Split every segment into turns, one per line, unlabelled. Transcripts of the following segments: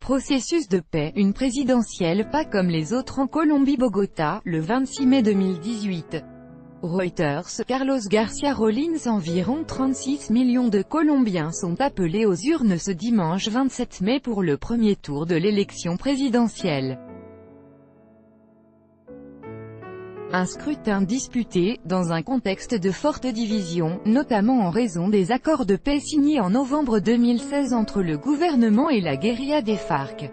Processus de paix, une présidentielle pas comme les autres en Colombie-Bogota, le 26 mai 2018. Reuters, Carlos García Rollins. Environ 36 millions de Colombiens sont appelés aux urnes ce dimanche 27 mai pour le premier tour de l'élection présidentielle. Un scrutin disputé, dans un contexte de forte division, notamment en raison des accords de paix signés en novembre 2016 entre le gouvernement et la guérilla des FARC.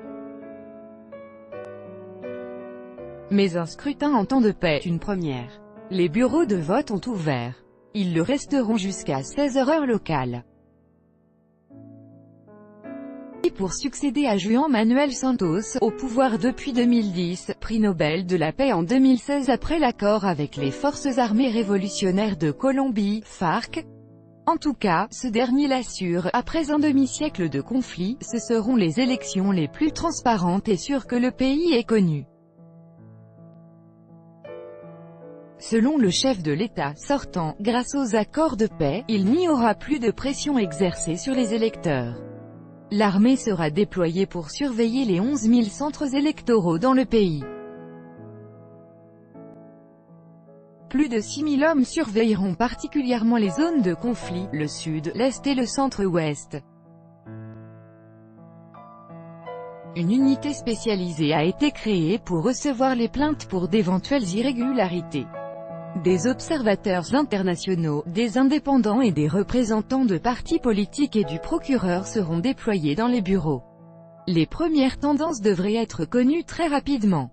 Mais un scrutin en temps de paix est une première. Les bureaux de vote ont ouvert. Ils le resteront jusqu'à 16h heure locale. Pour succéder à Juan Manuel Santos, au pouvoir depuis 2010, prix Nobel de la paix en 2016 après l'accord avec les forces armées révolutionnaires de Colombie, FARC. En tout cas, ce dernier l'assure, après un demi-siècle de conflit, ce seront les élections les plus transparentes et sûres que le pays ait connues. Selon le chef de l'État sortant, grâce aux accords de paix, il n'y aura plus de pression exercée sur les électeurs. L'armée sera déployée pour surveiller les 11 000 centres électoraux dans le pays. Plus de 6 000 hommes surveilleront particulièrement les zones de conflit, le sud, l'est et le centre-ouest. Une unité spécialisée a été créée pour recevoir les plaintes pour d'éventuelles irrégularités. Des observateurs internationaux, des indépendants et des représentants de partis politiques et du procureur seront déployés dans les bureaux. Les premières tendances devraient être connues très rapidement.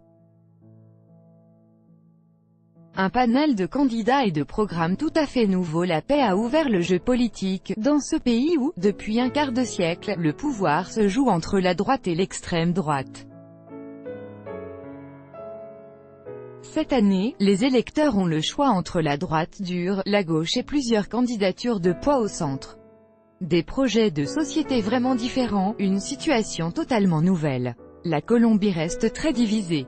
Un panel de candidats et de programmes tout à fait nouveau. La paix a ouvert le jeu politique, dans ce pays où, depuis un quart de siècle, le pouvoir se joue entre la droite et l'extrême droite. Cette année, les électeurs ont le choix entre la droite dure, la gauche et plusieurs candidatures de poids au centre. Des projets de société vraiment différents, une situation totalement nouvelle. La Colombie reste très divisée.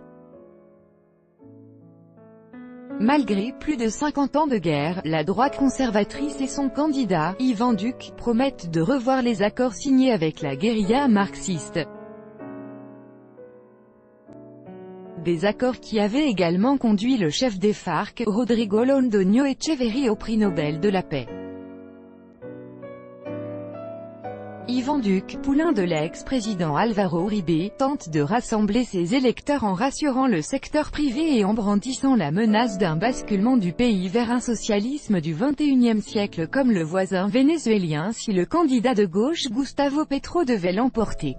Malgré plus de 50 ans de guerre, la droite conservatrice et son candidat, Iván Duque, promettent de revoir les accords signés avec la guérilla marxiste. Des accords qui avaient également conduit le chef des FARC, Rodrigo Londoño Echeverri au prix Nobel de la paix. Iván Duque, poulain de l'ex-président Álvaro Uribe, tente de rassembler ses électeurs en rassurant le secteur privé et en brandissant la menace d'un basculement du pays vers un socialisme du XXIe siècle comme le voisin vénézuélien si le candidat de gauche Gustavo Petro devait l'emporter.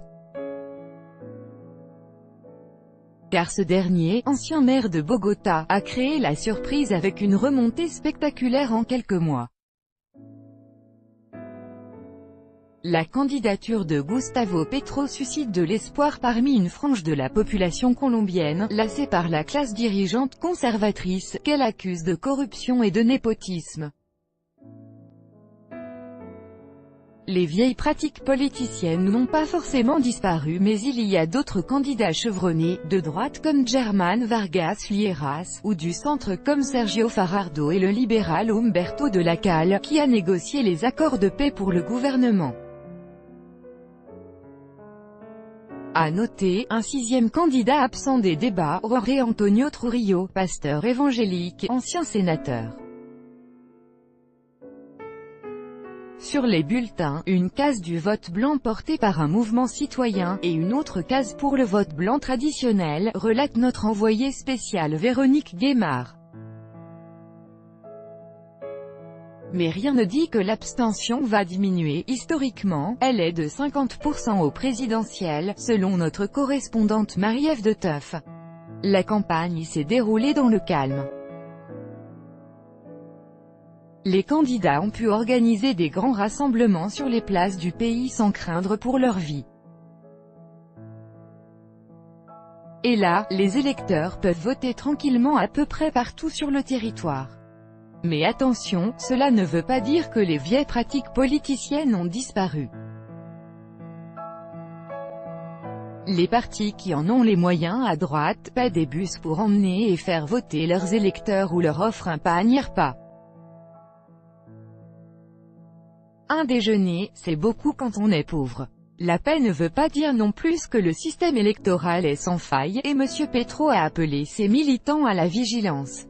Car ce dernier, ancien maire de Bogota, a créé la surprise avec une remontée spectaculaire en quelques mois. La candidature de Gustavo Petro suscite de l'espoir parmi une frange de la population colombienne, lassée par la classe dirigeante conservatrice, qu'elle accuse de corruption et de népotisme. Les vieilles pratiques politiciennes n'ont pas forcément disparu mais il y a d'autres candidats chevronnés, de droite comme Germán Vargas Lleras, ou du centre comme Sergio Fajardo et le libéral Humberto de la Calle, qui a négocié les accords de paix pour le gouvernement. À noter, un sixième candidat absent des débats, Jorge Antonio Trujillo, pasteur évangélique, ancien sénateur. Sur les bulletins, une case du vote blanc portée par un mouvement citoyen, et une autre case pour le vote blanc traditionnel, relate notre envoyée spéciale Véronique Guémard. Mais rien ne dit que l'abstention va diminuer. Historiquement, elle est de 50% au présidentiel, selon notre correspondante Marie-Ève de Teuf. La campagne s'est déroulée dans le calme. Les candidats ont pu organiser des grands rassemblements sur les places du pays sans craindre pour leur vie. Et là, les électeurs peuvent voter tranquillement à peu près partout sur le territoire. Mais attention, cela ne veut pas dire que les vieilles pratiques politiciennes ont disparu. Les partis qui en ont les moyens à droite paient des bus pour emmener et faire voter leurs électeurs ou leur offrent un panier repas. Un déjeuner, c'est beaucoup quand on est pauvre. La paix ne veut pas dire non plus que le système électoral est sans faille, et M. Petro a appelé ses militants à la vigilance.